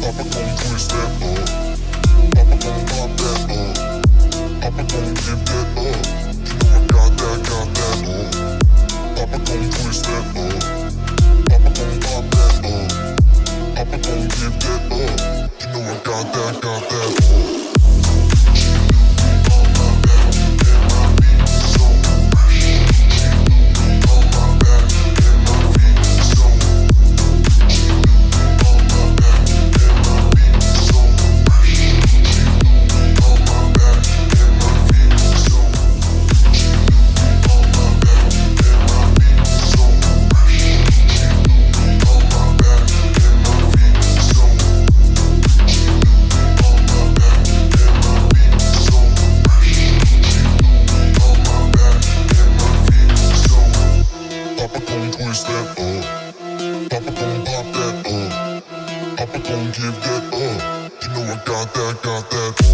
Papa gon' twist that up. Papa gon' pop that up. Papa gon' give that up. You know I got that up. Papa gon' twist that up. Papa gon' pop that up. Papa gon' give that up. You know I got that up. Papa gon' twist that up. Papa gon' pop that up. Papa gon' give that up. You know I got that.